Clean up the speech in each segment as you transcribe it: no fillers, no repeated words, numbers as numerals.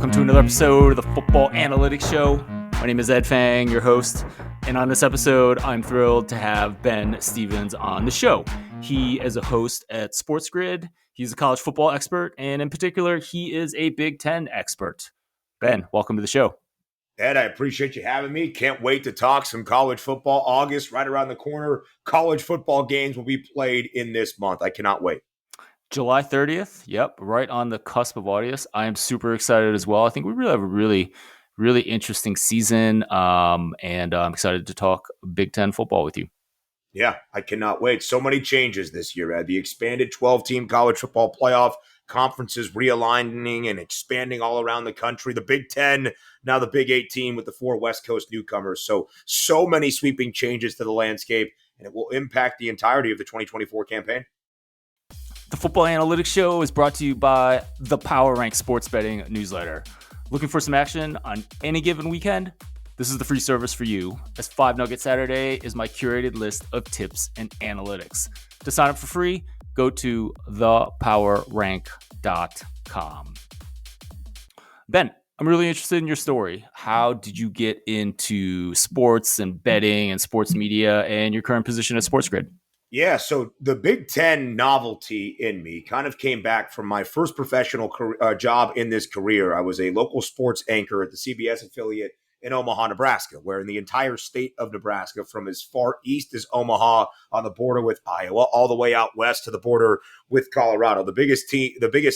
welcome to another episode of the Football Analytics Show. My name is Ed Fang, your host, and on this episode, I'm thrilled to have Ben Stevens on the show. He is a host at SportsGrid. He's a college football expert, and in particular, he is a Big Ten expert. Ben, welcome to the show. Ed, I appreciate you having me. Can't wait to talk some college football. August, right around the corner. College football games will be played in this month. I cannot wait. July 30th. Yep, right on the cusp of August. I am super excited as well. I think we really have a really interesting season, and I'm excited to talk Big Ten football with you. Yeah, I cannot wait. So many changes this year, Ed. The expanded 12-team college football playoff, conferences realigning and expanding all around the country. The Big Ten, now the Big 18 with the 4 West Coast newcomers. So many sweeping changes to the landscape, and it will impact the entirety of the 2024 campaign. The Football Analytics Show is brought to you by the Power Rank Sports Betting newsletter. Looking for some action on any given weekend? This is the free service for you, as 5 Nugget Saturday is my curated list of tips and analytics. To sign up for free, go to thepowerrank.com. Ben, I'm really interested in your story. How did you get into sports and betting and sports media and your current position at SportsGrid? Yeah, so the Big Ten novelty in me kind of came back from my first professional job in this career. I was a local sports anchor at the CBS affiliate in Omaha, Nebraska, where in the entire state of Nebraska, from as far east as Omaha on the border with Iowa, all the way out west to the border with Colorado. The biggest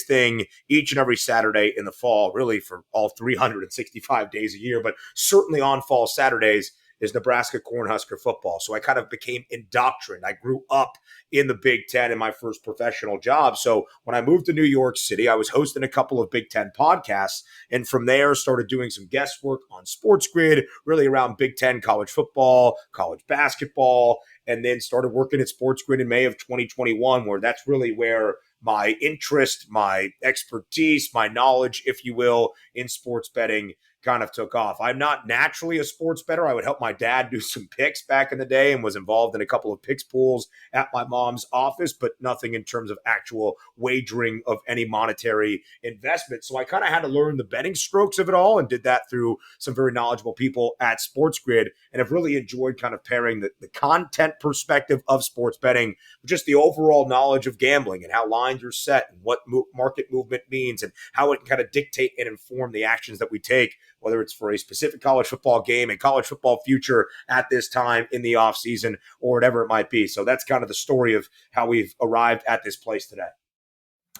thing each and every Saturday in the fall, really for all 365 days a year, but certainly on fall Saturdays, is Nebraska Cornhusker football. So I kind of became indoctrinated. I grew up in the Big Ten in my first professional job. So when I moved to New York City, I was hosting a couple of Big Ten podcasts, and from there started doing some guest work on SportsGrid, really around Big Ten college football, college basketball, and then started working at SportsGrid in May of 2021, where that's really where my interest, my expertise, my knowledge, if you will, in sports betting kind of took off. I'm not naturally a sports bettor. I would help my dad do some picks back in the day and was involved in a couple of picks pools at my mom's office, but nothing in terms of actual wagering of any monetary investment. So I kind of had to learn the betting strokes of it all and did that through some very knowledgeable people at SportsGrid, and have really enjoyed kind of pairing the content perspective of sports betting with just the overall knowledge of gambling and how lines are set and what market movement means and how it can kind of dictate and inform the actions that we take, whether it's for a specific college football game, a college football future at this time in the offseason, or whatever it might be. So that's kind of the story of how we've arrived at this place today.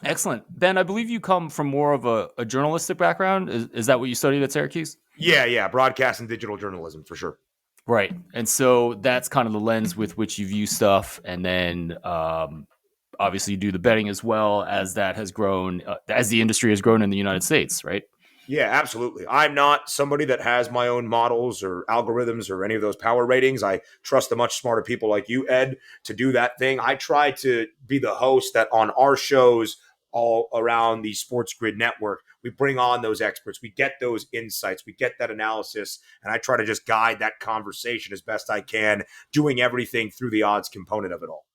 Excellent. Ben, I believe you come from more of a journalistic background. Is that what you studied at Syracuse? Yeah. Broadcast and digital journalism, for sure. Right. And so that's kind of the lens with which you view stuff. And then obviously you do the betting as well, as that has grown, as the industry has grown in the United States, right? Yeah, absolutely. I'm not somebody that has my own models or algorithms or any of those power ratings. I trust the much smarter people like you, Ed, to do that thing. I try to be the host that on our shows all around the SportsGrid network, we bring on those experts. We get those insights. We get that analysis. And I try to just guide that conversation as best I can, doing everything through the odds component of it all.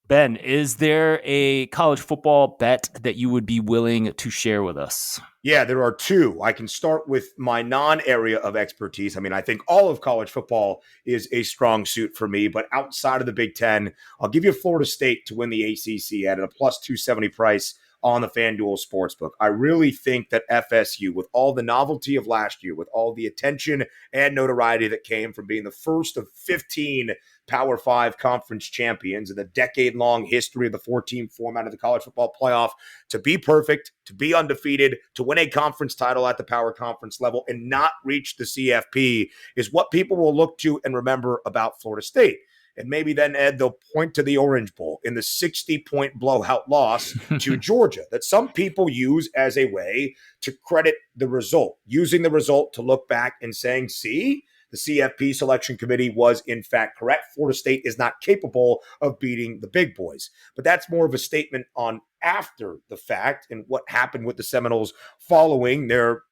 Ben, is there a college football bet that you would be willing to share with us? Yeah, there are 2. I can start with my non-area of expertise. I mean, I think all of college football is a strong suit for me, but outside of the Big Ten, I'll give you Florida State to win the ACC at a plus 270 price on the FanDuel Sportsbook. I really think that FSU, with all the novelty of last year, with all the attention and notoriety that came from being the first of 15 Power 5 conference champions in the decade-long history of the 4-team format of the college football playoff, to be perfect, to be undefeated, to win a conference title at the power conference level and not reach the CFP is what people will look to and remember about Florida State. And maybe then, Ed, they'll point to the Orange Bowl in the 60-point blowout loss to Georgia that some people use as a way to credit the result, using the result to look back and saying, see, the CFP selection committee was in fact correct. Florida State is not capable of beating the big boys. But that's more of a statement on after the fact and what happened with the Seminoles following their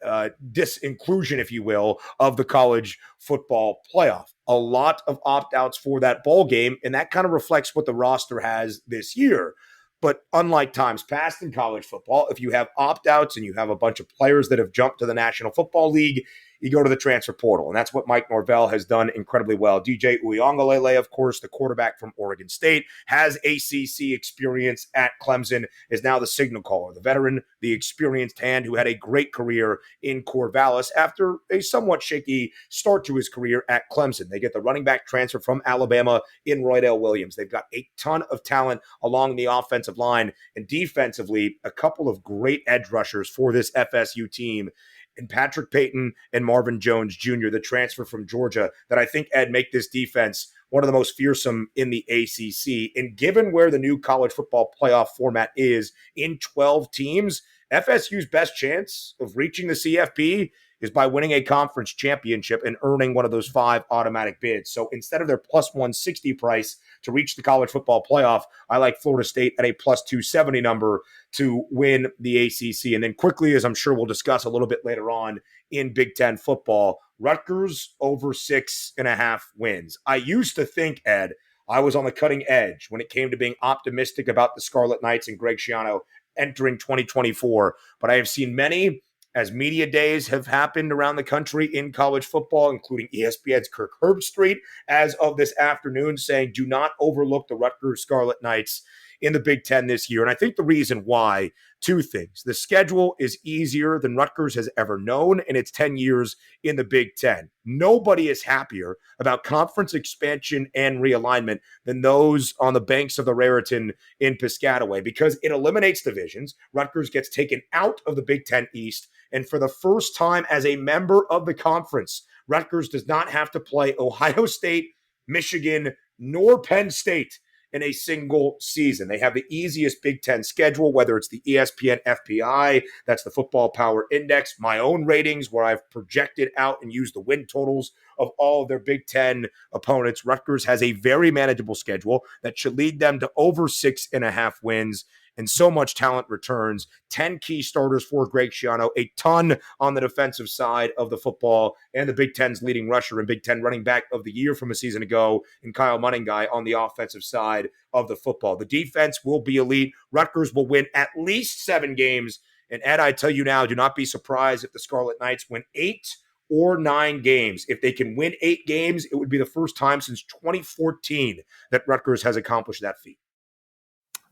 disinclusion, if you will, of the college football playoff. A lot of opt-outs for that bowl game, and that kind of reflects what the roster has this year. But unlike times past in college football, if you have opt-outs and you have a bunch of players that have jumped to the National Football League, you go to the transfer portal. And that's what Mike Norvell has done incredibly well. DJ Uiagalelei, of course, the quarterback from Oregon State, has ACC experience at Clemson, is now the signal caller, the veteran, the experienced hand who had a great career in Corvallis after a somewhat shaky start to his career at Clemson. They get the running back transfer from Alabama in Roydell Williams. They've got a ton of talent along the offensive line, and defensively, a couple of great edge rushers for this FSU team and Patrick Payton and Marvin Jones Jr., the transfer from Georgia, that I think, Ed, make this defense one of the most fearsome in the ACC. And given where the new college football playoff format is in 12 teams, FSU's best chance of reaching the CFP is by winning a conference championship and earning one of those 5 automatic bids. So instead of their plus 160 price to reach the college football playoff, I like Florida State at a plus 270 number to win the ACC. And then quickly, as I'm sure we'll discuss a little bit later on in Big Ten football, Rutgers over 6.5 wins. I used to think, Ed, I was on the cutting edge when it came to being optimistic about the Scarlet Knights and Greg Schiano entering 2024. But I have seen many, as media days have happened around the country in college football, including ESPN's Kirk Herbstreit, as of this afternoon, saying do not overlook the Rutgers Scarlet Knights in the Big Ten this year. And I think the reason why, 2 things. The schedule is easier than Rutgers has ever known in its 10 years in the Big Ten. Nobody is happier about conference expansion and realignment than those on the banks of the Raritan in Piscataway, because it eliminates divisions. Rutgers gets taken out of the Big Ten East, and for the first time as a member of the conference, Rutgers does not have to play Ohio State, Michigan, nor Penn State in a single season. They have the easiest Big Ten schedule, whether it's the ESPN FPI, that's the Football Power Index, my own ratings where I've projected out and used the win totals of all of their Big Ten opponents. Rutgers has a very manageable schedule that should lead them to over 6.5 wins. And so much talent returns. 10 key starters for Greg Schiano, a ton on the defensive side of the football, and the Big Ten's leading rusher and Big Ten running back of the year from a season ago, and Kyle Monningai on the offensive side of the football. The defense will be elite. Rutgers will win at least 7 games. And Ed, I tell you now, do not be surprised if the Scarlet Knights win 8 or 9 games. If they can win 8 games, it would be the first time since 2014 that Rutgers has accomplished that feat.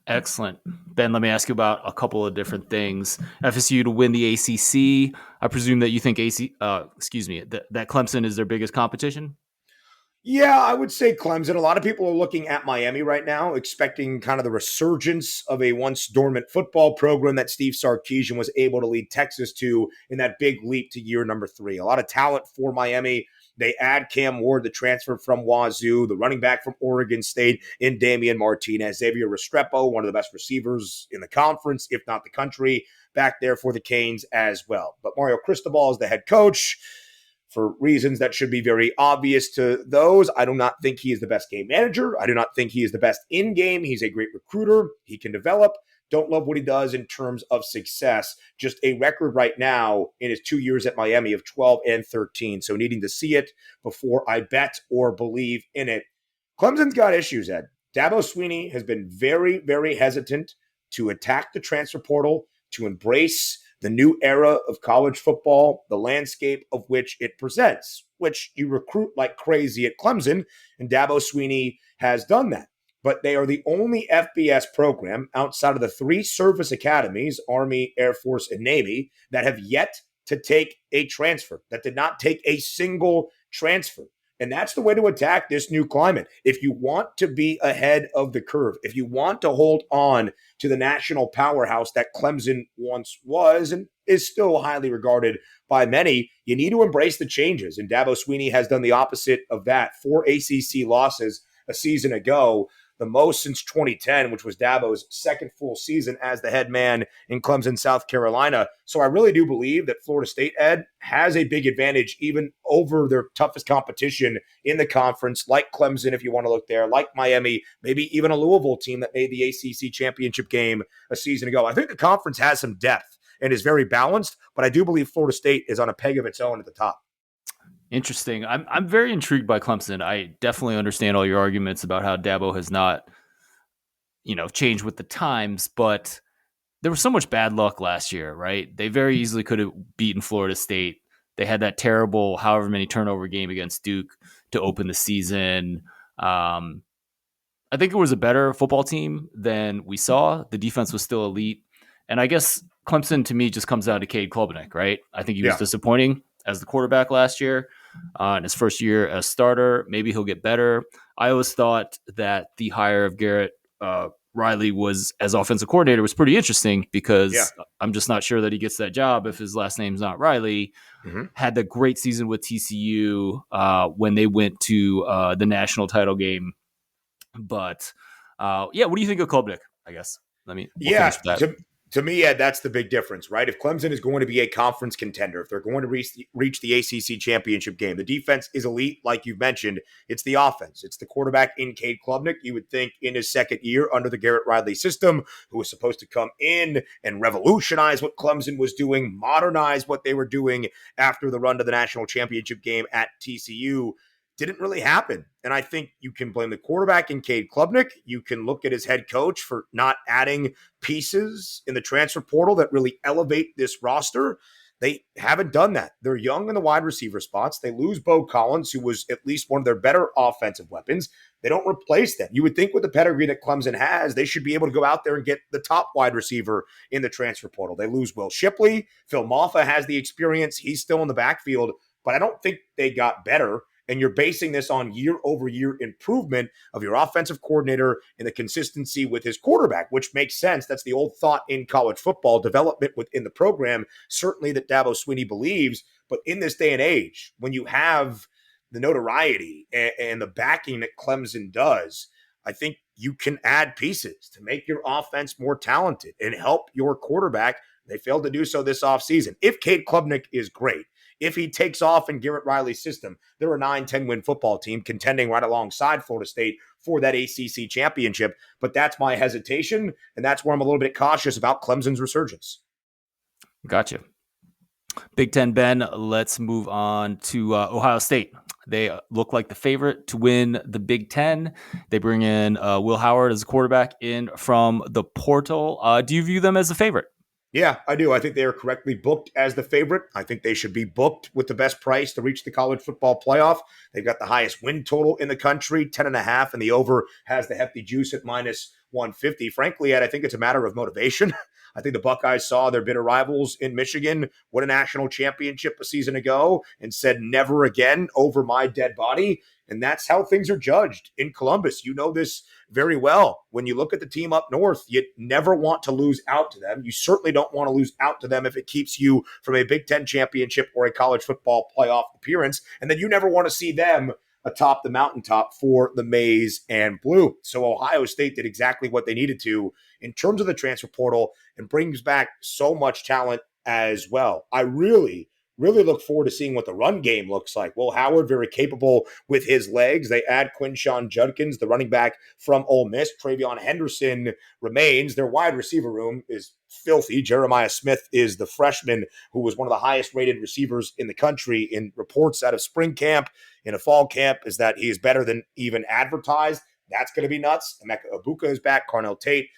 Excellent. Ben, let me ask you about a couple of different things. FSU to win the ACC. I presume that you think that Clemson is their biggest competition? Yeah, I would say Clemson. A lot of people are looking at Miami right now, expecting kind of the resurgence of a once dormant football program that Steve Sarkisian was able to lead Texas to in that big leap to year number 3. A lot of talent for Miami. They add Cam Ward, the transfer from Wazoo, the running back from Oregon State in Damian Martinez, Xavier Restrepo, one of the best receivers in the conference, if not the country, back there for the Canes as well. But Mario Cristobal is the head coach. For reasons that should be very obvious to those, I do not think he is the best game manager. I do not think he is the best in-game. He's a great recruiter. He can develop. Don't love what he does in terms of success. Just a record right now in his 2 years at Miami of 12-13. So needing to see it before I bet or believe in it. Clemson's got issues, Ed. Dabo Swinney has been very, very hesitant to attack the transfer portal, to embrace the new era of college football, the landscape of which it presents, which you recruit like crazy at Clemson, and Dabo Swinney has done that. But they are the only FBS program outside of the 3 service academies, Army, Air Force, and Navy, that have yet to take a transfer, that did not take a single transfer. And that's the way to attack this new climate. If you want to be ahead of the curve, if you want to hold on to the national powerhouse that Clemson once was and is still highly regarded by many, you need to embrace the changes. And Dabo Swinney has done the opposite of that. 4 ACC losses a season ago, the most since 2010, which was Dabo's second full season as the head man in Clemson, South Carolina. So I really do believe that Florida State, Ed, has a big advantage even over their toughest competition in the conference, like Clemson, if you want to look there, like Miami, maybe even a Louisville team that made the ACC championship game a season ago. I think the conference has some depth and is very balanced, but I do believe Florida State is on a peg of its own at the top. Interesting. I'm very intrigued by Clemson. I definitely understand all your arguments about how Dabo has not, change with the times, but there was so much bad luck last year, right? They very easily could have beaten Florida State. They had that terrible, however many turnover game against Duke to open the season. I think it was a better football team than we saw. The defense was still elite. And I guess Clemson, to me, just comes down to Cade Klubnik, right? I think he was Yeah. disappointing as the quarterback last year. In his first year as starter, maybe he'll get better. I always thought that the hire of Garrett Riley was as offensive coordinator was pretty interesting because I'm just not sure that he gets that job if his last name's not Riley. Mm-hmm. Had the great season with TCU when they went to the national title game. But what do you think of Klubnik? I guess. We'll finish with that. To me, Ed, that's the big difference, right? If Clemson is going to be a conference contender, if they're going to reach the ACC championship game, the defense is elite, like you've mentioned. It's the offense. It's the quarterback in Cade Klubnik. You would think in his second year under the Garrett Riley system, who was supposed to come in and revolutionize what Clemson was doing, modernize what they were doing after the run to the national championship game at TCU. Didn't really happen. And I think you can blame the quarterback in Cade Klubnik. You can look at his head coach for not adding pieces in the transfer portal that really elevate this roster. They haven't done that. They're young in the wide receiver spots. They lose Bo Collins, who was at least one of their better offensive weapons. They don't replace them. You would think with the pedigree that Clemson has, they should be able to go out there and get the top wide receiver in the transfer portal. They lose Will Shipley. Phil Maffa has the experience. He's still in the backfield, but I don't think they got better. And you're basing this on year-over-year improvement of your offensive coordinator and the consistency with his quarterback, which makes sense. That's the old thought in college football, development within the program, certainly that Dabo Swinney believes. But in this day and age, when you have the notoriety and the backing that Clemson does, I think you can add pieces to make your offense more talented and help your quarterback. They failed to do so this offseason. If Cade Klubnik is great, if he takes off in Garrett Riley's system, they're a 9-10 win football team contending right alongside Florida State for that ACC championship. But that's my hesitation, and that's where I'm a little bit cautious about Clemson's resurgence. Gotcha. Big Ten, Ben, let's move on to Ohio State. They look like the favorite to win the Big Ten. They bring in Will Howard as a quarterback in from the portal. Do you view them as a favorite? Yeah, I do. I think they are correctly booked as the favorite. I think they should be booked with the best price to reach the college football playoff. They've got the highest win total in the country, 10.5, and the over has the hefty juice at minus 150. Frankly, Ed, I think it's a matter of motivation. I think the Buckeyes saw their bitter rivals in Michigan win a national championship a season ago and said, never again over my dead body. And that's how things are judged in Columbus. You know this very well. When you look at the team up north, you never want to lose out to them. You certainly don't want to lose out to them if it keeps you from a Big Ten championship or a college football playoff appearance. And then you never want to see them atop the mountaintop for the maize and blue. So Ohio State did exactly what they needed to in terms of the transfer portal and brings back so much talent as well. I really look forward to seeing what the run game looks like. Will Howard, very capable with his legs. They add Quinshawn Judkins, the running back from Ole Miss. Travion Henderson remains. Their wide receiver room is filthy. Jeremiah Smith is the freshman who was one of the highest rated receivers in the country in reports out of spring camp, in a fall camp, is that he is better than even advertised. That's going to be nuts. Emeka Ibuka is back. Carnell Tate.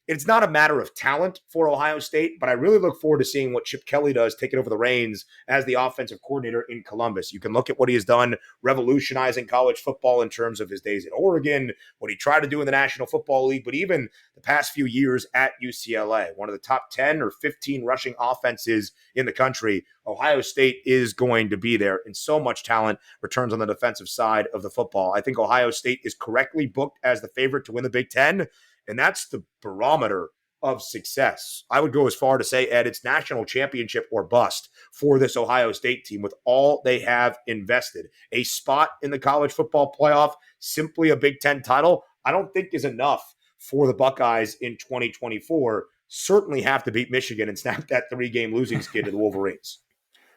It's not a matter of talent for Ohio State, but I really look forward to seeing what Chip Kelly does taking over the reins as the offensive coordinator in Columbus. You can look at what he has done revolutionizing college football in terms of his days at Oregon, what he tried to do in the National Football League, but even the past few years at UCLA, one of the top 10 or 15 rushing offenses in the country. Ohio State is going to be there, and so much talent returns on the defensive side of the football. I think Ohio State is correctly booked as the favorite to win the Big Ten. And that's the barometer of success. I would go as far to say, Ed, it's national championship or bust for this Ohio State team with all they have invested. A spot in the college football playoff, simply a Big Ten title, I don't think is enough for the Buckeyes in 2024. Certainly have to beat Michigan and snap that 3-game losing skid to the Wolverines.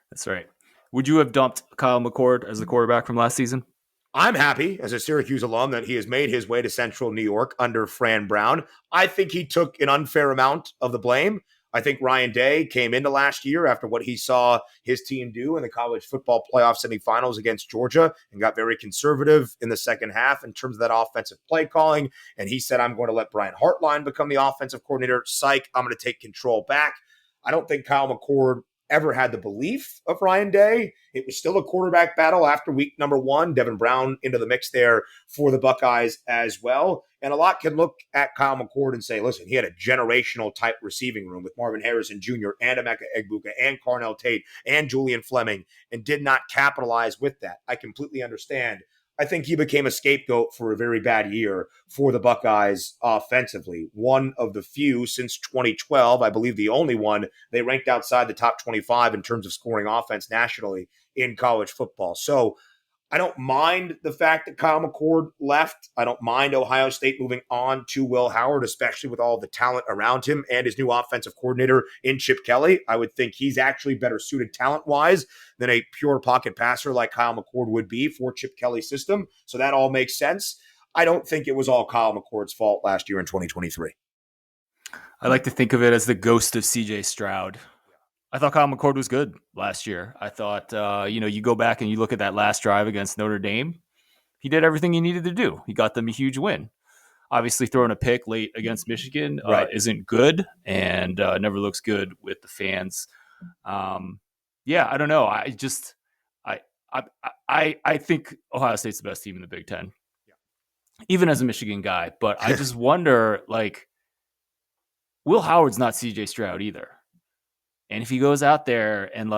That's right. Would you have dumped Kyle McCord as the quarterback from last season? I'm happy as a Syracuse alum that he has made his way to Central New York under Fran Brown. I think he took an unfair amount of the blame. I think Ryan Day came into last year after what he saw his team do in the college football playoff semifinals against Georgia and got very conservative in the second half in terms of that offensive play calling. And he said, I'm going to let Brian Hartline become the offensive coordinator. Psych, I'm going to take control back. I don't think Kyle McCord ever had the belief of Ryan Day. It was still a quarterback battle after week number 1. Devin Brown into the mix there for the Buckeyes as well. And a lot can look at Kyle McCord and say, listen, he had a generational type receiving room with Marvin Harrison Jr. and Emeka Egbuka and Carnell Tate and Julian Fleming and did not capitalize with that. I completely understand. I think he became a scapegoat for a very bad year for the Buckeyes offensively. One of the few since 2012, I believe the only one, they ranked outside the top 25 in terms of scoring offense nationally in college football. So I don't mind the fact that Kyle McCord left. I don't mind Ohio State moving on to Will Howard, especially with all the talent around him and his new offensive coordinator in Chip Kelly. I would think he's actually better suited talent-wise than a pure pocket passer like Kyle McCord would be for Chip Kelly's system. So that all makes sense. I don't think it was all Kyle McCord's fault last year in 2023. I like to think of it as the ghost of CJ Stroud. I thought Kyle McCord was good last year. I thought, you go back and you look at that last drive against Notre Dame. He did everything he needed to do. He got them a huge win. Obviously, throwing a pick late against Michigan isn't good and never looks good with the fans. I don't know. I think Ohio State's the best team in the Big Ten, even as a Michigan guy. But I just wonder, Will Howard's not CJ Stroud either. And if he goes out there and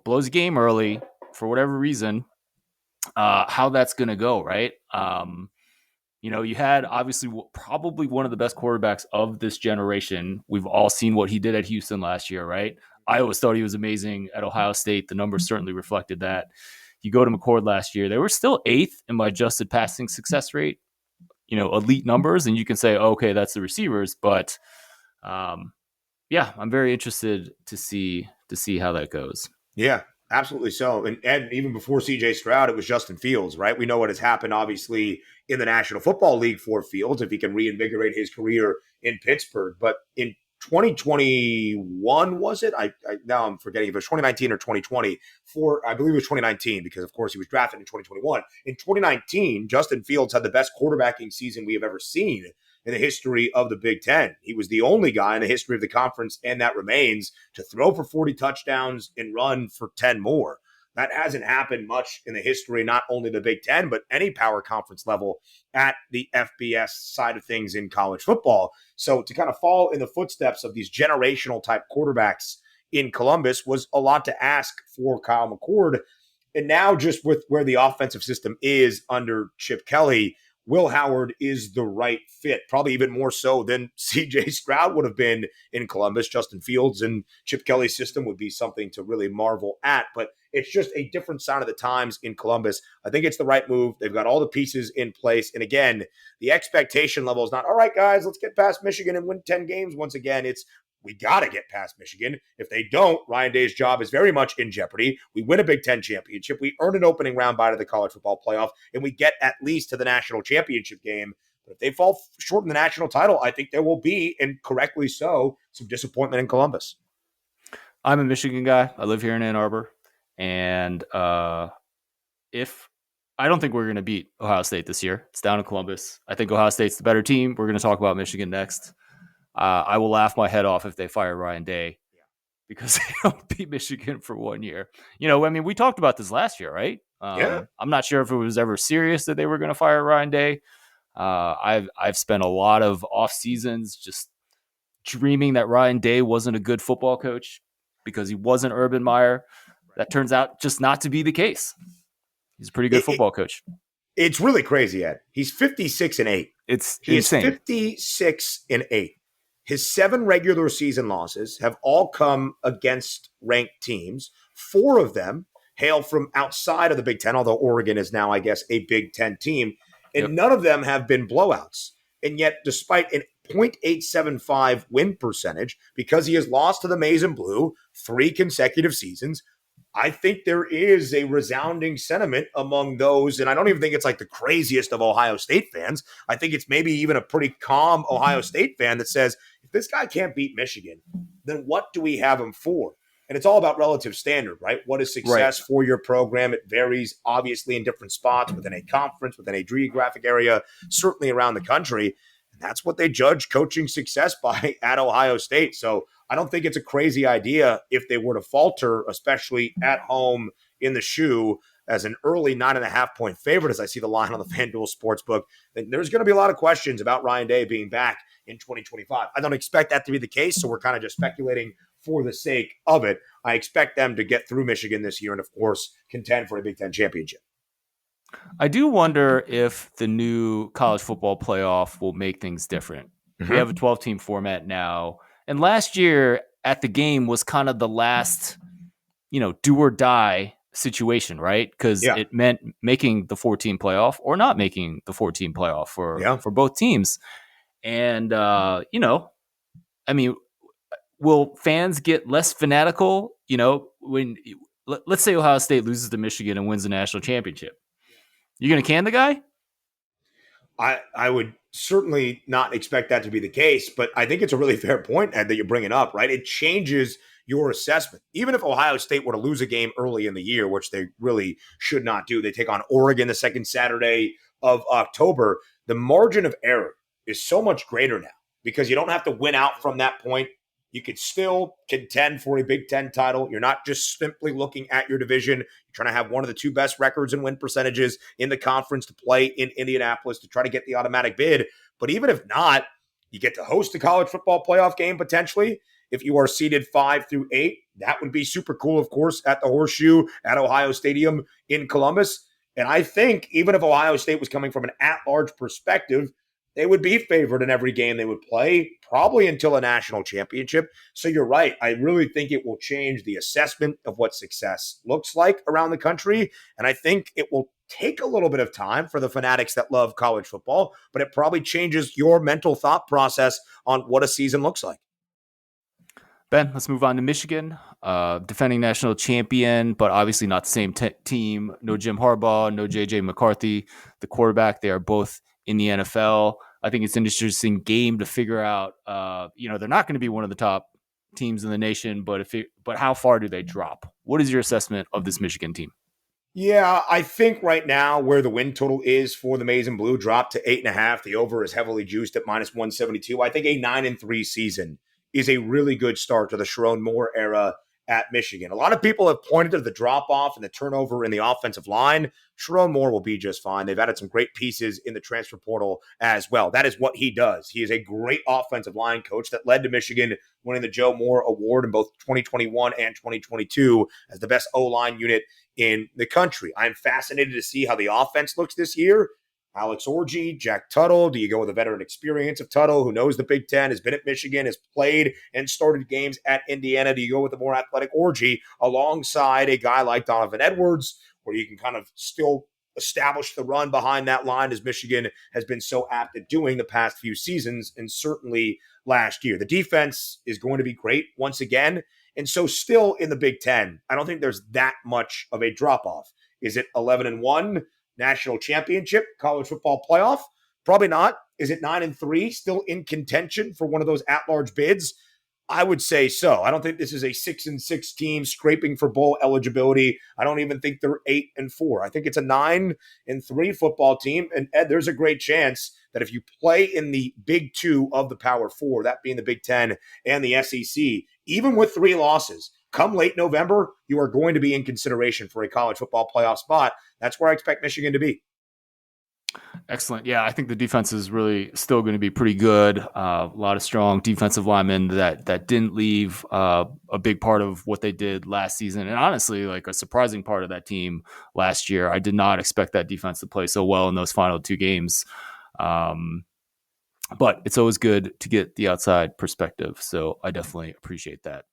blows a game early for whatever reason, how that's going to go, right? You had obviously probably one of the best quarterbacks of this generation. We've all seen what he did at Houston last year, right? I always thought he was amazing at Ohio State. The numbers certainly reflected that. You go to McCord last year, they were still 8th in my adjusted passing success rate, elite numbers. And you can say, okay, that's the receivers, but I'm very interested to see how that goes. Yeah, absolutely so. And even before CJ Stroud, it was Justin Fields, right? We know what has happened, obviously, in the National Football League for Fields, if he can reinvigorate his career in Pittsburgh. But in 2021, was it? I now I'm forgetting if it was 2019 or 2020. I believe it was 2019 because, of course, he was drafted in 2021. In 2019, Justin Fields had the best quarterbacking season we have ever seen in the history of the Big Ten. He was the only guy in the history of the conference, and that remains, to throw for 40 touchdowns and run for 10 more. That hasn't happened much in the history, not only the Big Ten, but any power conference level at the FBS side of things in college football. So to kind of fall in the footsteps of these generational type quarterbacks in Columbus was a lot to ask for Kyle McCord. And now just with where the offensive system is under Chip Kelly, Will Howard is the right fit, probably even more so than CJ Stroud would have been in Columbus. Justin Fields and Chip Kelly's system would be something to really marvel at, but it's just a different sign of the times in Columbus. I think it's the right move. They've got all the pieces in place. And again, the expectation level is not, all right, guys, let's get past Michigan and win 10 games. Once again, it's, we got to get past Michigan. If they don't, Ryan Day's job is very much in jeopardy. We win a Big Ten championship. We earn an opening round bye to the college football playoff, and we get at least to the national championship game. But if they fall short in the national title, I think there will be, and correctly so, some disappointment in Columbus. I'm a Michigan guy. I live here in Ann Arbor. And if I don't think we're going to beat Ohio State this year, it's down in Columbus. I think Ohio State's the better team. We're going to talk about Michigan next. I will laugh my head off if they fire Ryan Day because they don't beat Michigan for 1 year. We talked about this last year, right? I'm not sure if it was ever serious that they were going to fire Ryan Day. I've spent a lot of off seasons just dreaming that Ryan Day wasn't a good football coach because he wasn't Urban Meyer. That turns out just not to be the case. He's a pretty good football coach. It's really crazy, Ed. He's 56-8. It's insane. 56-8. His 7 regular season losses have all come against ranked teams. 4 of them hail from outside of the Big Ten, although Oregon is now, I guess, a Big Ten team. And none of them have been blowouts. And yet, despite a .875 win percentage, because he has lost to the Maize and Blue 3 consecutive seasons, I think there is a resounding sentiment among those, and I don't even think it's like the craziest of Ohio State fans. I think it's maybe even a pretty calm Ohio State fan that says, if this guy can't beat Michigan, then what do we have him for? And it's all about relative standard, right? What is success for your program? It varies, obviously, in different spots within a conference, within a geographic area, certainly around the country. And that's what they judge coaching success by at Ohio State. So I don't think it's a crazy idea if they were to falter, especially at home in the shoe, as an early 9.5-point favorite, as I see the line on the FanDuel Sportsbook. Then there's going to be a lot of questions about Ryan Day being back in 2025. I don't expect that to be the case, so we're kind of just speculating for the sake of it. I expect them to get through Michigan this year and, of course, contend for a Big Ten championship. I do wonder if the new college football playoff will make things different. We have a 12-team format now. And last year at the game was kind of the last, do or die situation, right? Because it meant making the 14 playoff or not making the 14 playoff for both teams. And, will fans get less fanatical, when let's say Ohio State loses to Michigan and wins the national championship? You going to can the guy? I would certainly not expect that to be the case, but I think it's a really fair point, Ed, that you're bringing up, right? It changes your assessment. Even if Ohio State were to lose a game early in the year, which they really should not do, they take on Oregon the second Saturday of October, the margin of error is so much greater now because you don't have to win out from that point. You could still contend for a Big Ten title. You're not just simply looking at your division. You're trying to have one of the two best records and win percentages in the conference to play in Indianapolis to try to get the automatic bid. But even if not, you get to host a college football playoff game potentially. If you are seeded 5 through 8, that would be super cool, of course, at the Horseshoe at Ohio Stadium in Columbus. And I think even if Ohio State was coming from an at-large perspective, they would be favored in every game they would play, probably until a national championship. So you're right. I really think it will change the assessment of what success looks like around the country. And I think it will take a little bit of time for the fanatics that love college football, but it probably changes your mental thought process on what a season looks like. Ben, let's move on to Michigan, defending national champion, but obviously not the same team. No Jim Harbaugh, no J.J. McCarthy, the quarterback. They are both in the NFL. I think it's an interesting game to figure out. They're not going to be one of the top teams in the nation, but how far do they drop? What is your assessment of this Michigan team? Yeah, I think right now where the win total is for the Maize and Blue dropped to 8.5. The over is heavily juiced at -172. I think a 9-3 season is a really good start to the Sharon Moore era at Michigan. A lot of people have pointed to the drop-off and the turnover in the offensive line. Sharon Moore will be just fine. They've added some great pieces in the transfer portal as well. That is what he does. He is a great offensive line coach that led to Michigan winning the Joe Moore Award in both 2021 and 2022 as the best O-line unit in the country. I'm fascinated to see how the offense looks this year. Alex Orji, Jack Tuttle. Do you go with the veteran experience of Tuttle, who knows the Big Ten, has been at Michigan, has played and started games at Indiana? Do you go with the more athletic Orji alongside a guy like Donovan Edwards, where you can kind of still establish the run behind that line as Michigan has been so apt at doing the past few seasons and certainly last year? The defense is going to be great once again. And so still in the Big Ten, I don't think there's that much of a drop-off. Is it 11-1? National championship, college football playoff? Probably not. Is it 9-3, still in contention for one of those at-large bids? I would say so. I don't think this is a 6-6 team scraping for bowl eligibility. I don't even think they're 8-4. I think it's a 9-3 football team. And Ed, there's a great chance that if you play in the Big Two of the Power Four, that being the Big Ten and the SEC, even with 3 losses, come late November, you are going to be in consideration for a college football playoff spot. That's where I expect Michigan to be. Excellent. Yeah, I think the defense is really still going to be pretty good. A lot of strong defensive linemen that didn't leave a big part of what they did last season. And honestly, like a surprising part of that team last year. I did not expect that defense to play so well in those final 2 games. But it's always good to get the outside perspective. So I definitely appreciate that.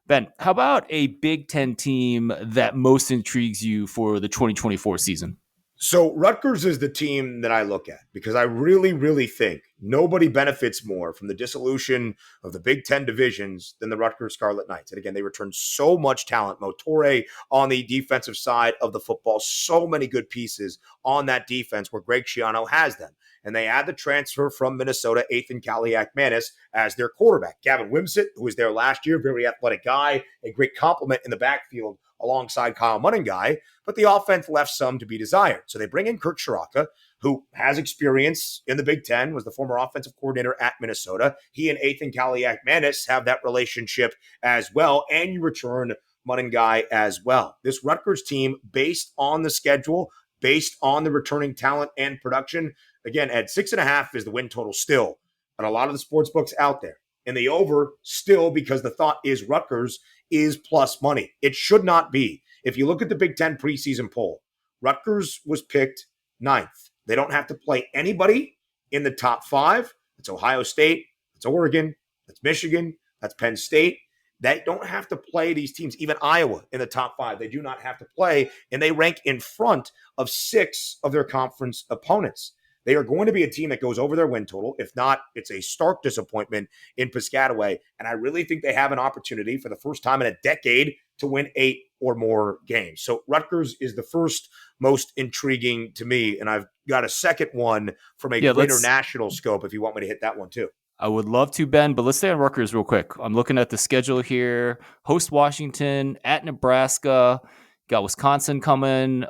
Ben, how about a Big Ten team that most intrigues you for the 2024 season? So Rutgers is the team that I look at because I really, really think nobody benefits more from the dissolution of the Big Ten divisions than the Rutgers Scarlet Knights. And again, they return so much talent. Motore on the defensive side of the football, so many good pieces on that defense where Greg Schiano has them. And they add the transfer from Minnesota, Ethan Kaliak-Manis, as their quarterback. Gavin Wimsatt, who was there last year, very athletic guy, a great compliment in the backfield alongside Kyle Munningai, but the offense left some to be desired. So they bring in Kirk Shiraka, who has experience in the Big Ten, was the former offensive coordinator at Minnesota. He and Ethan Kaliak-Manis have that relationship as well, and you return Munningai as well. This Rutgers team, based on the schedule, based on the returning talent and production, again, at 6.5 is the win total still on a lot of the sports books out there. And the over still, because the thought is Rutgers is plus money. It should not be. If you look at the Big Ten preseason poll, Rutgers was picked 9th. They don't have to play anybody in the top 5. It's Ohio State, it's Oregon, that's Michigan, that's Penn State. They don't have to play these teams, even Iowa in the top 5. They do not have to play, and they rank in front of 6 of their conference opponents. They are going to be a team that goes over their win total. If not, it's a stark disappointment in Piscataway. And I really think they have an opportunity for the first time in a decade to win 8 or more games. So Rutgers is the first most intriguing to me. And I've got a second one from a greater national scope if you want me to hit that one too. I would love to, Ben, but let's stay on Rutgers real quick. I'm looking at the schedule here. Host Washington, at Nebraska. Got Wisconsin coming,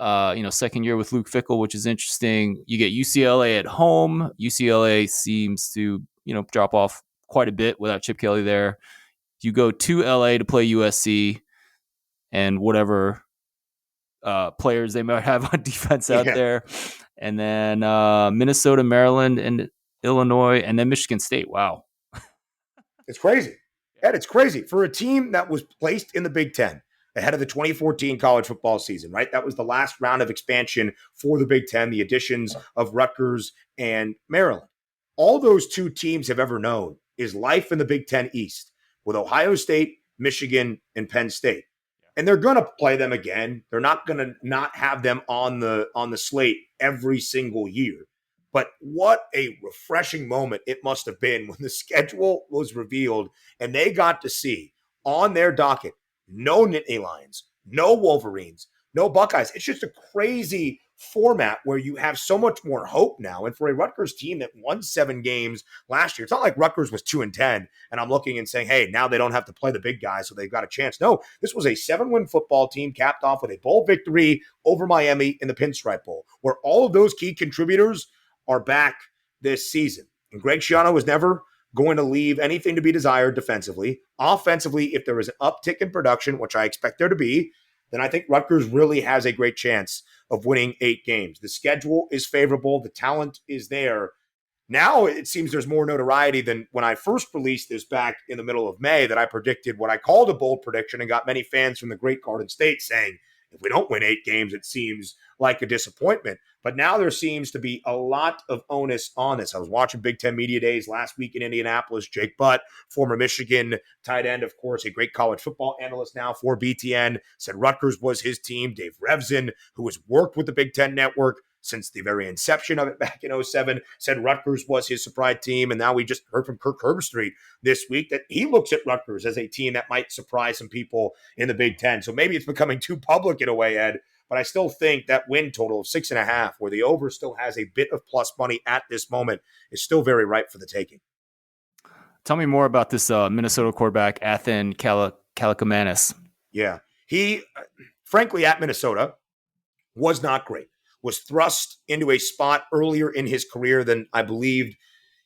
second year with Luke Fickell, which is interesting. You get UCLA at home. UCLA seems to, drop off quite a bit without Chip Kelly there. You go to LA to play USC and whatever players they might have on defense out there. And then Minnesota, Maryland, and Illinois, and then Michigan State. Wow. It's crazy. Ed, it's crazy. For a team that was placed in the Big Ten ahead of the 2014 college football season, right? That was the last round of expansion for the Big Ten, the additions of Rutgers and Maryland. All those two teams have ever known is life in the Big Ten East with Ohio State, Michigan, and Penn State. And they're going to play them again. They're not going to not have them on the slate every single year. But what a refreshing moment it must have been when the schedule was revealed and they got to see on their docket no Nittany Lions, no Wolverines, no Buckeyes. It's just a crazy format where you have so much more hope now. And for a Rutgers team that won 7 games last year, it's not like Rutgers was 2-10 and I'm looking and saying, hey, now they don't have to play the big guys, so they've got a chance. No, this was a 7-win football team capped off with a bowl victory over Miami in the Pinstripe Bowl, where all of those key contributors are back this season. And Greg Schiano was never going to leave anything to be desired defensively. Offensively, if there is an uptick in production, which I expect there to be, then I think Rutgers really has a great chance of winning 8 games. The schedule is favorable. The talent is there. Now it seems there's more notoriety than when I first released this back in the middle of May that I predicted what I called a bold prediction and got many fans from the great Garden State saying, if we don't win 8 games, it seems like a disappointment. But now there seems to be a lot of onus on this. I was watching Big Ten Media Days last week in Indianapolis. Jake Butt, former Michigan tight end, of course, a great college football analyst now for BTN, said Rutgers was his team. Dave Revzin, who has worked with the Big Ten Network since the very inception of it back in 2007, said Rutgers was his surprise team. And now we just heard from Kirk Herbstreit this week that he looks at Rutgers as a team that might surprise some people in the Big Ten. So maybe it's becoming too public in a way, Ed, but I still think that win total of 6.5, where the over still has a bit of plus money at this moment, is still very ripe for the taking. Tell me more about this Minnesota quarterback, Ethan Kaliak-Manis. Yeah. He, frankly, at Minnesota was not great. Was thrust into a spot earlier in his career than I believed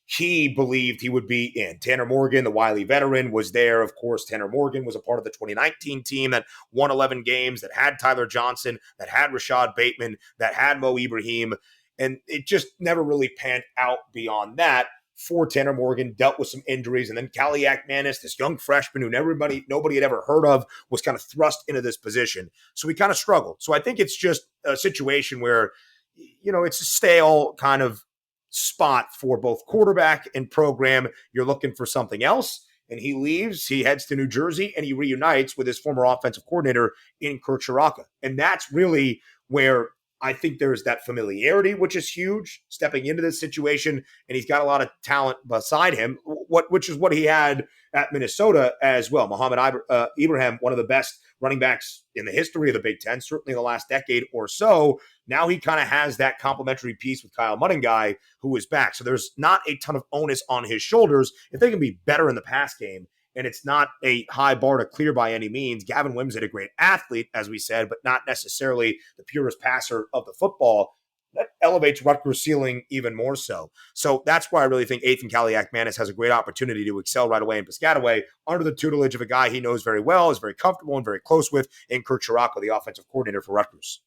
he would be in. Tanner Morgan, the wily veteran, was there. Of course, Tanner Morgan was a part of the 2019 team that won 11 games, that had Tyler Johnson, that had Rashad Bateman, that had Mo Ibrahim. And it just never really panned out beyond that for Tanner Morgan, dealt with some injuries. And then Kaliak-Manis, this young freshman who nobody had ever heard of, was kind of thrust into this position. So he kind of struggled. So I think it's just a situation where, it's a stale kind of spot for both quarterback and program. You're looking for something else. And he leaves, he heads to New Jersey, and he reunites with his former offensive coordinator in Kirk Shiraka. And that's really where I think there's that familiarity, which is huge, stepping into this situation, and he's got a lot of talent beside him, which is what he had at Minnesota as well. Mohamed Ibrahim, one of the best running backs in the history of the Big Ten, certainly in the last decade or so. Now he kind of has that complementary piece with Kyle Muddenguy, who is back. So there's not a ton of onus on his shoulders. If they can be better in the pass game, and it's not a high bar to clear by any means. Gavin Wimsatt, a great athlete, as we said, but not necessarily the purest passer of the football. That elevates Rutgers' ceiling even more so. So that's why I really think Ethan Kaliak-Manis has a great opportunity to excel right away in Piscataway under the tutelage of a guy he knows very well, is very comfortable and very close with, in Kurt Chiracco, the offensive coordinator for Rutgers.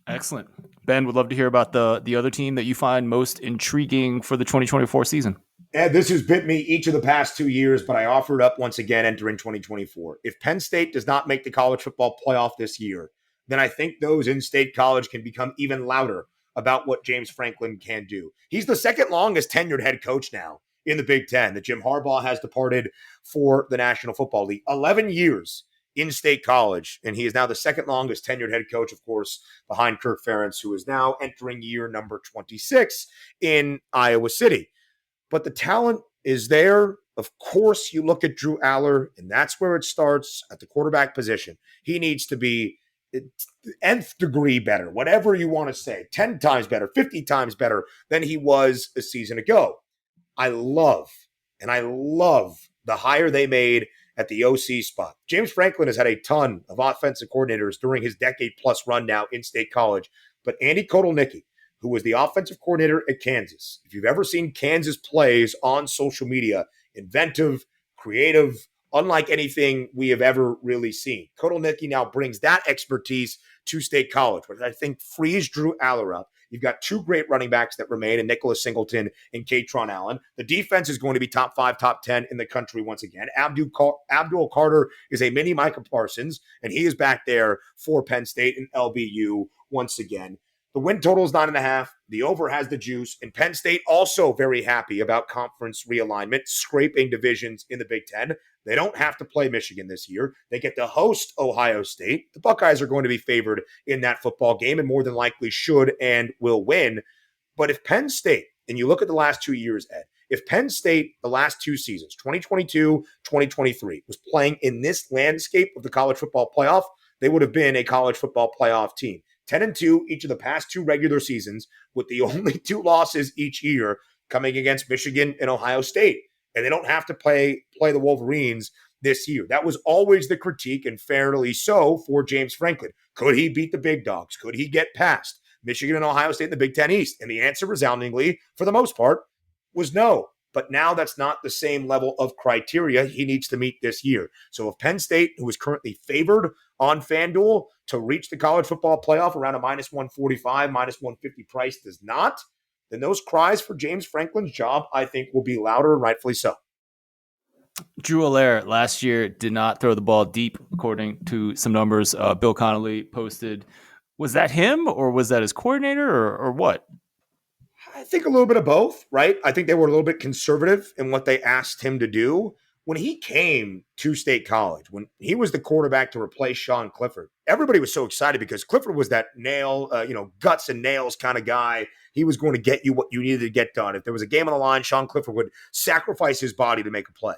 Excellent. Ben, would love to hear about the other team that you find most intriguing for the 2024 season. And this has bit me each of the past 2 years, but I offer it up once again entering 2024. If Penn State does not make the college football playoff this year, then I think those in-state college can become even louder about what James Franklin can do. He's the second longest tenured head coach now in the Big Ten that Jim Harbaugh has departed for the National Football League. 11 years in state college, and he is now the second longest tenured head coach, of course, behind Kirk Ferentz, who is now entering year number 26 in Iowa City. But the talent is there. Of course, you look at Drew Aller, and that's where it starts at the quarterback position. He needs to be nth degree better, whatever you want to say, 10 times better, 50 times better than he was a season ago. I love the hire they made at the OC spot. James Franklin has had a ton of offensive coordinators during his decade-plus run now in state college, but Andy Kotelnicki, who was the offensive coordinator at Kansas. If you've ever seen Kansas plays on social media, inventive, creative, unlike anything we have ever really seen. Kotelnicki now brings that expertise to State College, which I think frees Drew Aller up. You've got two great running backs that remain in Nicholas Singleton and Katron Allen. The defense is going to be top 5, top 10 in the country once again. Abdul Carter is a mini Micah Parsons, and he is back there for Penn State and LBU once again. The win total is 9.5. The over has the juice. And Penn State also very happy about conference realignment, scraping divisions in the Big Ten. They don't have to play Michigan this year. They get to host Ohio State. The Buckeyes are going to be favored in that football game and more than likely should and will win. But if Penn State, and you look at the last 2 years, Ed, if Penn State, the last two seasons, 2022, 2023, was playing in this landscape of the college football playoff, they would have been a college football playoff team. 10-2 each of the past two regular seasons, with the only two losses each year coming against Michigan and Ohio State. And they don't have to play the Wolverines this year. That was always the critique, and fairly so, for James Franklin. Could he beat the big dogs? Could he get past Michigan and Ohio State in the Big Ten East? And the answer resoundingly, for the most part, was no. But now that's not the same level of criteria he needs to meet this year. So if Penn State, who is currently favored on FanDuel to reach the college football playoff around a minus 145, minus 150 price, does not, then those cries for James Franklin's job, I think, will be louder, and rightfully so. Drew Aller last year did not throw the ball deep, according to some numbers Bill Connolly posted. Was that him, or was that his coordinator, or what? I think a little bit of both, right? I think they were a little bit conservative in what they asked him to do. When he came to State College, when he was the quarterback to replace Sean Clifford, everybody was so excited because Clifford was that guts and nails kind of guy. He was going to get you what you needed to get done. If there was a game on the line, Sean Clifford would sacrifice his body to make a play.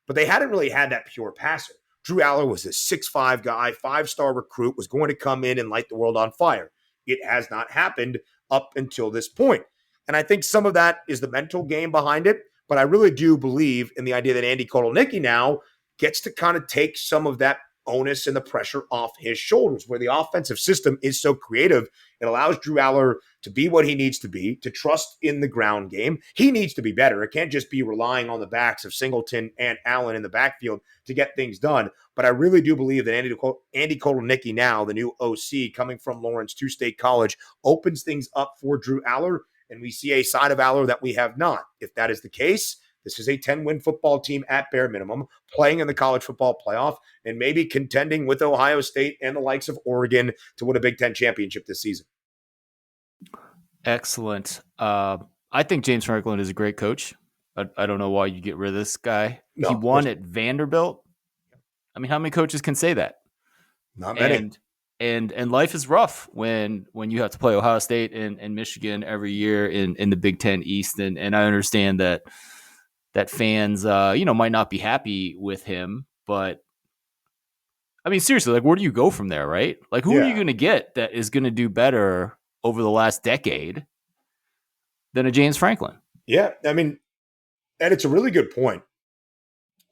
But they hadn't really had that pure passer. Drew Aller was a 6'5" guy, 5-star recruit, was going to come in and light the world on fire. It has not happened up until this point. And I think some of that is the mental game behind it. But I really do believe in the idea that Andy Kotelnicki now gets to kind of take some of that onus and the pressure off his shoulders, where the offensive system is so creative. It allows Drew Aller to be what he needs to be, to trust in the ground game. He needs to be better. It can't just be relying on the backs of Singleton and Allen in the backfield to get things done. But I really do believe that Andy Kotelnicki now, the new OC coming from Lawrence to State College, opens things up for Drew Aller. And we see a side of Aller that we have not. If that is the case, this is a 10-win football team at bare minimum, playing in the college football playoff, and maybe contending with Ohio State and the likes of Oregon to win a Big Ten championship this season. Excellent. I think James Franklin is a great coach. I don't know why you get rid of this guy. No, he won at Vanderbilt. I mean, how many coaches can say that? Not many. And life is rough when you have to play Ohio State and Michigan every year in the Big Ten East. And I understand that fans, might not be happy with him, but I mean, seriously, like, where do you go from there, right? Like, who are you Yeah. going to get that is going to do better over the last decade than a James Franklin? Yeah. I mean, and it's a really good point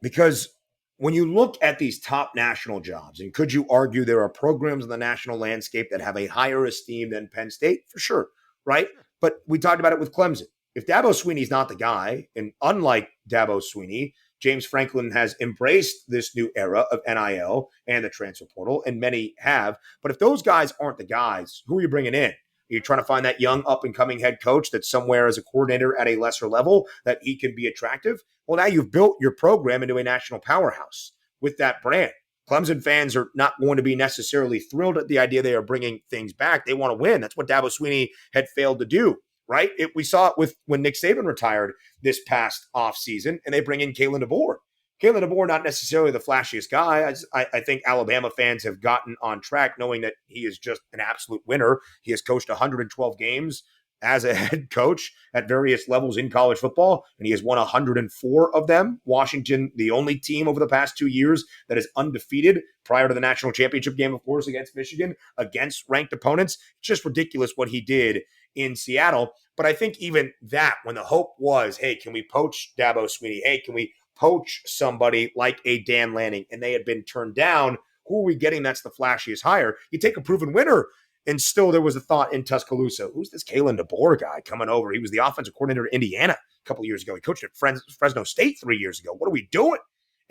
because when you look at these top national jobs, and could you argue there are programs in the national landscape that have a higher esteem than Penn State? For sure, right? But we talked about it with Clemson. If Dabo Swinney's not the guy, and unlike Dabo Swinney, James Franklin has embraced this new era of NIL and the transfer portal, and many have. But if those guys aren't the guys, who are you bringing in? You're trying to find that young up and coming head coach that's somewhere as a coordinator at a lesser level that he can be attractive. Well, now you've built your program into a national powerhouse with that brand. Clemson fans are not going to be necessarily thrilled at the idea they are bringing things back. They want to win. That's what Dabo Swinney had failed to do, right? We saw it with when Nick Saban retired this past offseason, and they bring in Kalen DeBoer. Kalen DeBoer, not necessarily the flashiest guy. I think Alabama fans have gotten on track knowing that he is just an absolute winner. He has coached 112 games as a head coach at various levels in college football, and he has won 104 of them. Washington, the only team over the past 2 years that is undefeated prior to the national championship game, of course, against Michigan, against ranked opponents. It's just ridiculous what he did in Seattle. But I think even that, when the hope was, hey, can we poach Dabo Swinney? Hey, can we poach somebody like a Dan Lanning? And they had been turned down. Who are we getting that's the flashiest hire? You take a proven winner. And still there was a thought in Tuscaloosa, who's this Kalen DeBoer guy coming over? He was the offensive coordinator at Indiana a couple of years ago. He coached at Fresno State 3 years ago. What are we doing?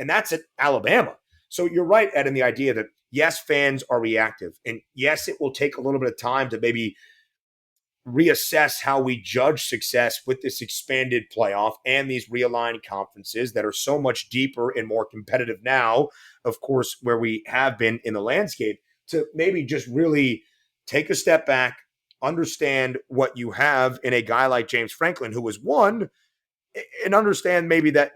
And that's at Alabama. So you're right, Ed, in the idea that, yes, fans are reactive. And yes, it will take a little bit of time to maybe reassess how we judge success with this expanded playoff and these realigned conferences that are so much deeper and more competitive now, of course, where we have been in the landscape, to maybe just really take a step back, understand what you have in a guy like James Franklin, who was one, and understand maybe that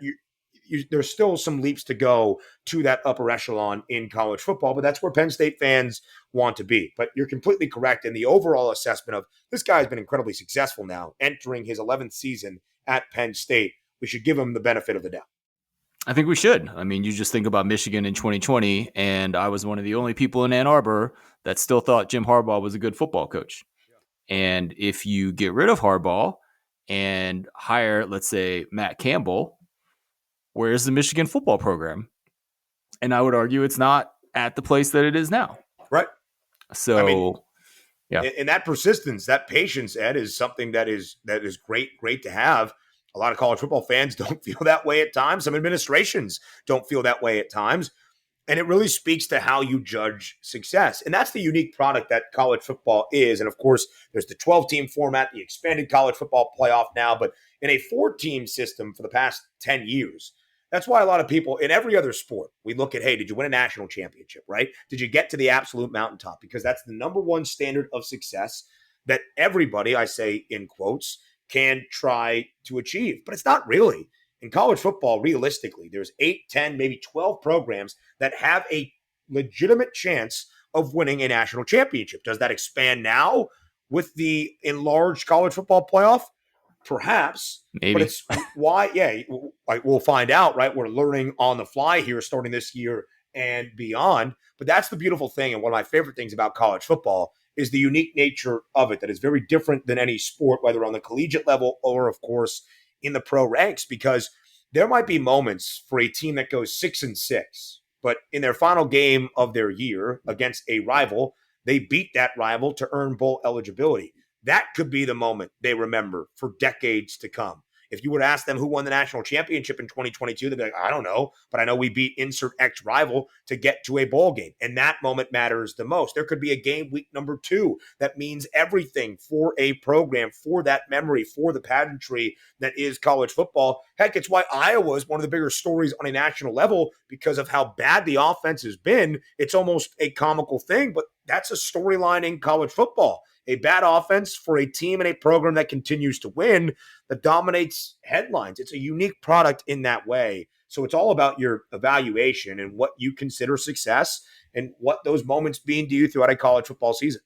there's still some leaps to go to that upper echelon in college football, but that's where Penn State fans want to be. But you're completely correct in the overall assessment of this guy has been incredibly successful now, entering his 11th season at Penn State. We should give him the benefit of the doubt. I think we should. I mean, you just think about Michigan in 2020, and I was one of the only people in Ann Arbor that still thought Jim Harbaugh was a good football coach. And if you get rid of Harbaugh and hire, let's say, Matt Campbell, where's the Michigan football program? And I would argue it's not at the place that it is now. Right. So, I mean, yeah. And that persistence, that patience, Ed, is something that is great to have. A lot of college football fans don't feel that way at times. Some administrations don't feel that way at times. And it really speaks to how you judge success. And that's the unique product that college football is. And of course, there's the 12-team format, the expanded college football playoff now, but in a 4-team system for the past 10 years. That's why a lot of people in every other sport, we look at, hey, did you win a national championship, right? Did you get to the absolute mountaintop? Because that's the number one standard of success that everybody, I say in quotes, can try to achieve. But it's not really. In college football, realistically, there's 8, 10, maybe 12 programs that have a legitimate chance of winning a national championship. Does that expand now with the enlarged college football playoff? Perhaps. Maybe. But it's why, we'll find out, right? We're learning on the fly here starting this year and beyond. But that's the beautiful thing. And one of my favorite things about college football is the unique nature of it that is very different than any sport, whether on the collegiate level or, of course, in the pro ranks, because there might be moments for a team that goes 6-6, but in their final game of their year against a rival, they beat that rival to earn bowl eligibility. That could be the moment they remember for decades to come. If you would ask them who won the national championship in 2022, they'd be like, I don't know, but I know we beat insert X rival to get to a bowl game. And that moment matters the most. There could be a game week number 2 that means everything for a program, for that memory, for the pageantry that is college football. Heck, it's why Iowa is one of the bigger stories on a national level because of how bad the offense has been. It's almost a comical thing, but that's a storyline in college football. A bad offense for a team and a program that continues to win, that dominates headlines. It's a unique product in that way. So it's all about your evaluation and what you consider success and what those moments mean to you throughout a college football season.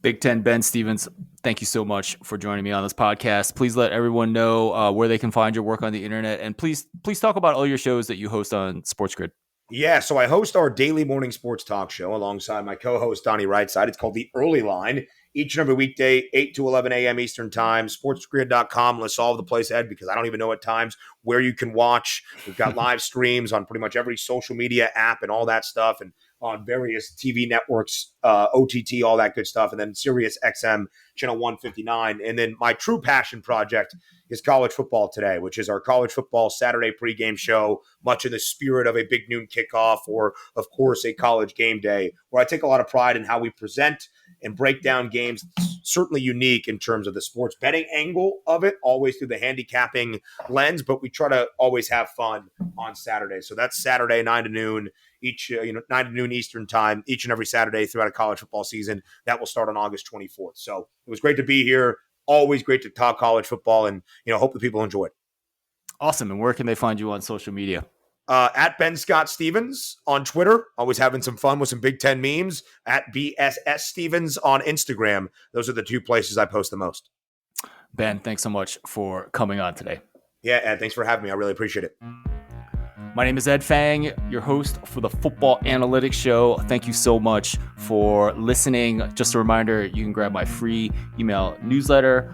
Big Ten Ben Stevens, thank you so much for joining me on this podcast. Please let everyone know where they can find your work on the internet, and please talk about all your shows that you host on SportsGrid. Yeah, so I host our daily morning sports talk show alongside my co-host Donnie Rightside. It's called The Early Line. Each and every weekday, 8 to 11 a.m. Eastern Time. SportsGrid.com lists all of the place ahead because I don't even know at times where you can watch. We've got live streams on pretty much every social media app and all that stuff, and on various TV networks, OTT, all that good stuff, and then Sirius XM, channel 159. And then my true passion project is College Football Today, which is our college football Saturday pregame show, much in the spirit of a big noon kickoff or, of course, a college game day, where I take a lot of pride in how we present and break down games. It's certainly unique in terms of the sports betting angle of it, always through the handicapping lens, but we try to always have fun on Saturday. So that's Saturday, 9 to noon, each 9 to noon Eastern Time, each and every Saturday throughout a college football season. That will start on August 24th. So it was great to be here. Always great to talk college football, and hope that people enjoy it. Awesome. And where can they find you on social media? At Ben Scott Stevens on Twitter, always having some fun with some Big Ten memes. At BSS Stevens on Instagram. Those are the two places I post the most. Ben, thanks so much for coming on today. Yeah, Ed, thanks for having me. I really appreciate it. My name is Ed Fang, your host for the Football Analytics Show. Thank you so much for listening. Just a reminder, you can grab my free email newsletter.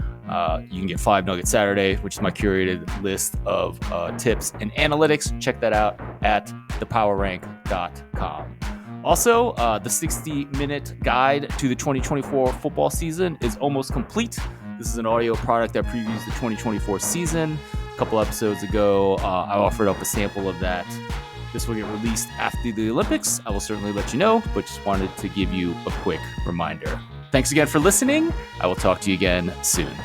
You can get 5 Nuggets Saturday, which is my curated list of tips and analytics. Check that out at thepowerrank.com. Also, the 60-minute guide to the 2024 football season is almost complete. This is an audio product that previews the 2024 season. A couple episodes ago, I offered up a sample of that. This will get released after the Olympics. I will certainly let you know, but just wanted to give you a quick reminder. Thanks again for listening. I will talk to you again soon.